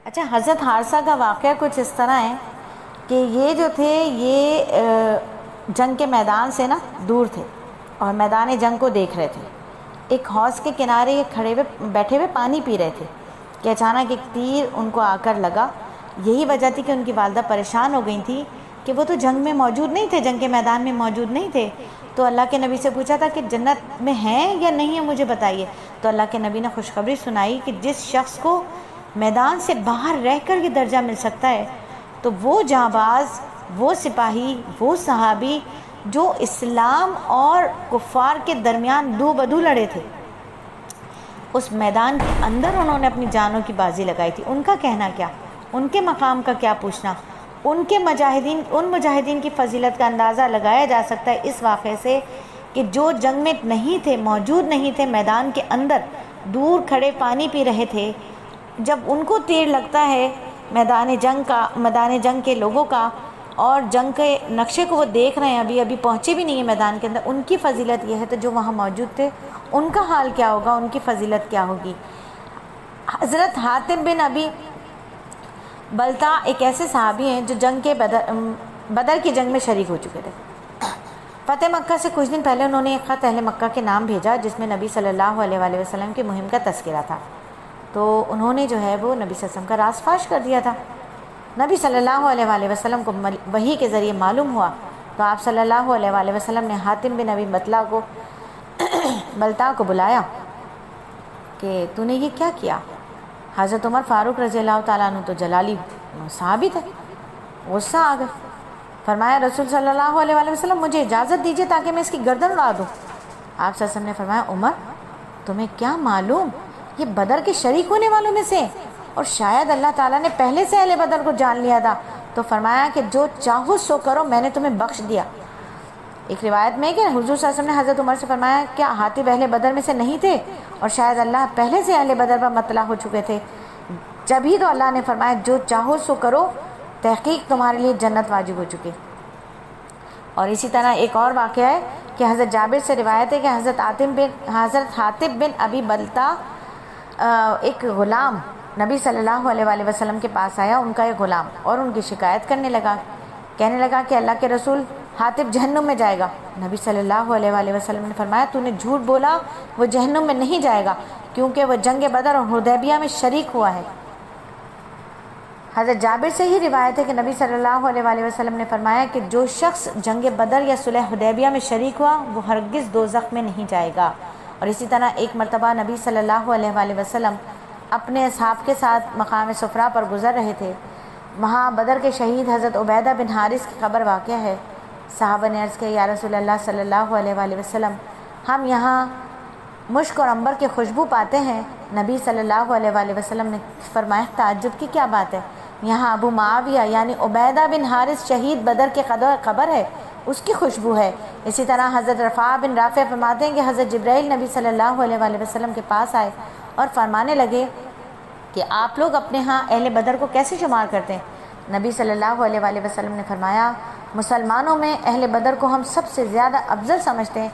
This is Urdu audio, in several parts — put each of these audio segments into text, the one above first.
اچھا، حضرت حارثہ کا واقعہ کچھ اس طرح ہے کہ یہ جو تھے یہ جنگ کے میدان سے نا دور تھے اور میدان جنگ کو دیکھ رہے تھے۔ ایک حوض کے کنارے یہ کھڑے ہوئے بیٹھے ہوئے پانی پی رہے تھے کہ اچانک ایک تیر ان کو آ کر لگا۔ یہی وجہ تھی کہ ان کی والدہ پریشان ہو گئی تھی کہ وہ تو جنگ میں موجود نہیں تھے، جنگ کے میدان میں موجود نہیں تھے۔ تو اللہ کے نبی سے پوچھا تھا کہ جنت میں ہیں یا نہیں ہیں، مجھے بتائیے۔ تو اللہ کے نبی نے خوشخبری سنائی کہ جس شخص کو میدان سے باہر رہ کر یہ درجہ مل سکتا ہے تو وہ جانباز، وہ سپاہی، وہ صحابی جو اسلام اور کفار کے درمیان دو بدو لڑے تھے، اس میدان کے اندر انہوں نے اپنی جانوں کی بازی لگائی تھی۔ ان کا کہنا کیا، ان کے مقام کا کیا پوچھنا۔ ان مجاہدین کی فضیلت کا اندازہ لگایا جا سکتا ہے اس واقعے سے کہ جو جنگ میں نہیں تھے، موجود نہیں تھے، میدان کے اندر دور کھڑے پانی پی رہے تھے، جب ان کو تیر لگتا ہے میدان جنگ کے لوگوں کا، اور جنگ کے نقشے کو وہ دیکھ رہے ہیں، ابھی پہنچے بھی نہیں ہیں میدان کے اندر، ان کی فضیلت یہ ہے تو جو وہاں موجود تھے ان کا حال کیا ہوگا، ان کی فضیلت کیا ہوگی۔ حضرت حاتم بن ابی بلتا ایک ایسے صحابی ہیں جو بدر کی جنگ میں شریک ہو چکے تھے۔ فتح مکہ سے کچھ دن پہلے انہوں نے ایک خط اہل مکہ کے نام بھیجا جس میں نبی صلی اللہ علیہ وآلہ وسلم کی مہم کا تذکرہ تھا۔ تو انہوں نے جو ہے وہ نبی صلی اللہ علیہ وسلم کا راز فاش کر دیا تھا۔ نبی صلی اللہ علیہ وآلہ وسلم کو وحی کے ذریعے معلوم ہوا تو آپ صلی اللہ علیہ وآلہ وسلم نے حاتم بن ابی بلتا کو بلایا کہ تو نے یہ کیا کیا۔ حضرت عمر فاروق رضی اللہ تعالیٰ عنہ تو جلالی صحابی تھے، غصہ آ گئے۔ فرمایا رسول صلی اللہ علیہ وآلہ وسلم مجھے اجازت دیجیے تاکہ میں اس کی گردن اڑا دوں۔ آپ صلی اللہ علیہ وسلم نے فرمایا عمر تمہیں کیا معلوم، یہ بدر کے شریک ہونے والوں میں سے، اور شاید اللہ تعالیٰ نے پہلے سے اہل بدر کو جان لیا تھا، تو فرمایا کہ جو چاہو سو کرو، میں نے تمہیں بخش دیا۔ ایک روایت میں کہ حضور صلی اللہ علیہ وسلم نے حضرت عمر سے فرمایا کیا حاتب اہل بدر میں سے نہیں تھے، اور شاید اللہ پہلے سے اہل بدر پر مطلع ہو چکے تھے، جب ہی تو اللہ نے فرمایا جو چاہو سو کرو، تحقیق تمہارے لیے جنت واجب ہو چکی۔ اور اسی طرح ایک اور واقعہ ہے کہ حضرت جابر سے روایت ہے کہ حضرت حاتب بن ابی بلتا ایک غلام نبی صلی اللہ علیہ وآلہ وسلم کے پاس آیا، ان کا ایک غلام، اور ان کی شکایت کرنے لگا، کہنے لگا کہ اللہ کے رسول حاتب جہنم میں جائے گا۔ نبی صلی اللہ علیہ وآلہ وسلم نے فرمایا تو نے جھوٹ بولا، وہ جہنم میں نہیں جائے گا کیونکہ وہ جنگ بدر اور حدیبیہ میں شریک ہوا ہے۔ حضرت جابر سے ہی روایت ہے کہ نبی صلی اللہ علیہ وآلہ وسلم نے فرمایا کہ جو شخص جنگ بدر یا صلح حدیبیہ میں شریک ہوا وہ ہرگز دوزخ میں نہیں جائے گا۔ اور اسی طرح ایک مرتبہ نبی صلی اللہ علیہ وآلہ وسلم اپنے اصحاب کے ساتھ مقام صفرا پر گزر رہے تھے، وہاں بدر کے شہید حضرت عبیدہ بن حارث کی خبر واقع ہے۔ صحابہ نے عرض کیا یا رسول اللہ صلی اللہ علیہ وآلہ وسلم ہم یہاں مشک اور عنبر کی خوشبو پاتے ہیں۔ نبی صلی اللہ علیہ وآلہ وسلم نے فرمایا تعجب کی کیا بات ہے، یہاں ابو معاویہ یعنی عبیدہ بن حارث شہید بدر کے قبر ہے، اس کی خوشبو ہے۔ اسی طرح حضرت رفاع بن رافع فرماتے ہیں کہ حضرت جبرائیل نبی صلی اللہ علیہ وآلہ وسلم کے پاس آئے اور فرمانے لگے کہ آپ لوگ اپنے ہاں اہل بدر کو کیسے شمار کرتے ہیں۔ نبی صلی اللہ علیہ وآلہ وسلم نے فرمایا مسلمانوں میں اہل بدر کو ہم سب سے زیادہ افضل سمجھتے ہیں۔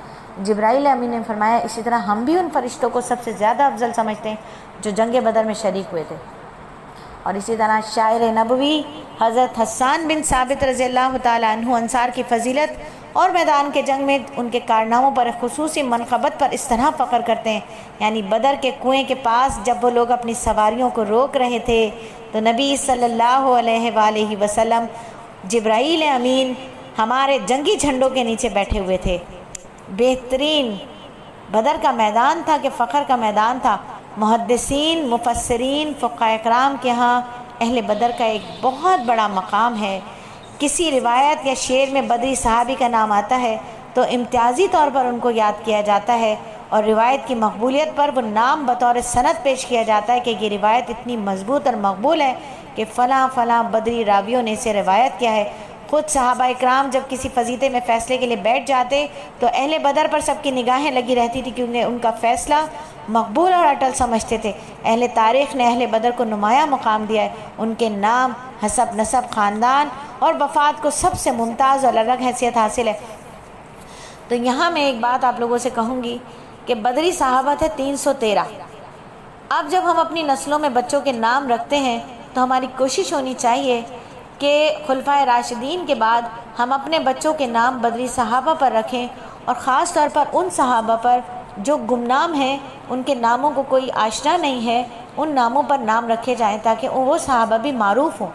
جبرائیل امین نے فرمایا اسی طرح ہم بھی ان فرشتوں کو سب سے زیادہ افضل سمجھتے ہیں جو جنگ بدر میں شریک ہوئے تھے۔ اور اسی طرح شاعر نبوی حضرت حسان بن ثابت رضی اللہ تعالیٰ عنہ انصار کی فضیلت اور میدان کے جنگ میں ان کے کارناموں پر خصوصی منقبت پر اس طرح فخر کرتے ہیں، یعنی بدر کے کنویں کے پاس جب وہ لوگ اپنی سواریوں کو روک رہے تھے تو نبی صلی اللہ علیہ وآلہ وسلم جبرائیل امین ہمارے جنگی جھنڈوں کے نیچے بیٹھے ہوئے تھے۔ بہترین بدر کا میدان تھا کہ فخر کا میدان تھا۔ محدثین، مفسرین، فقہاء کرام کے ہاں اہل بدر کا ایک بہت بڑا مقام ہے۔ کسی روایت یا شعر میں بدری صحابی کا نام آتا ہے تو امتیازی طور پر ان کو یاد کیا جاتا ہے، اور روایت کی مقبولیت پر وہ نام بطور سند پیش کیا جاتا ہے کہ یہ روایت اتنی مضبوط اور مقبول ہے کہ فلاں فلاں بدری راویوں نے اسے روایت کیا ہے۔ خود صحابہ اکرام جب کسی فضیلے میں فیصلے کے لیے بیٹھ جاتے تو اہل بدر پر سب کی نگاہیں لگی رہتی تھی کیونکہ ان کا فیصلہ مقبول اور اٹل سمجھتے تھے۔ اہل تاریخ نے اہل بدر کو نمایاں مقام دیا ہے، ان کے نام، حسب نسب، خاندان اور وفات کو سب سے ممتاز اور الگ حیثیت حاصل ہے۔ تو یہاں میں ایک بات آپ لوگوں سے کہوں گی کہ بدری صحابہ تھے 313۔ اب جب ہم اپنی نسلوں میں بچوں کے نام رکھتے ہیں تو ہماری کوشش ہونی چاہیے کہ خلفائے راشدین کے بعد ہم اپنے بچوں کے نام بدری صحابہ پر رکھیں، اور خاص طور پر ان صحابہ پر جو گمنام ہیں، ان کے ناموں کو کوئی آشنا نہیں ہے، ان ناموں پر نام رکھے جائیں تاکہ وہ صحابہ بھی معروف ہوں۔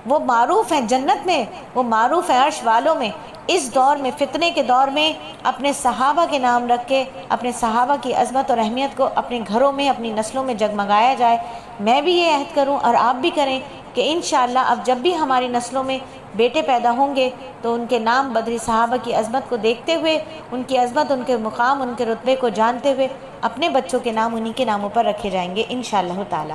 وہ معروف ہیں جنت میں، وہ معروف ہیں عرش والوں میں۔ اس دور میں، فتنے کے دور میں، اپنے صحابہ کے نام رکھ کے اپنے صحابہ کی عظمت اور اہمیت کو اپنے گھروں میں، اپنی نسلوں میں جگمگایا جائے۔ میں بھی یہ عہد کروں اور آپ بھی کریں کہ انشاءاللہ اب جب بھی ہماری نسلوں میں بیٹے پیدا ہوں گے تو ان کے نام بدری صحابہ کی عظمت کو دیکھتے ہوئے، ان کی عظمت، ان کے مقام، ان کے رتبے کو جانتے ہوئے اپنے بچوں کے نام انہی کے ناموں پر رکھے جائیں گے انشاءاللہ تعالی۔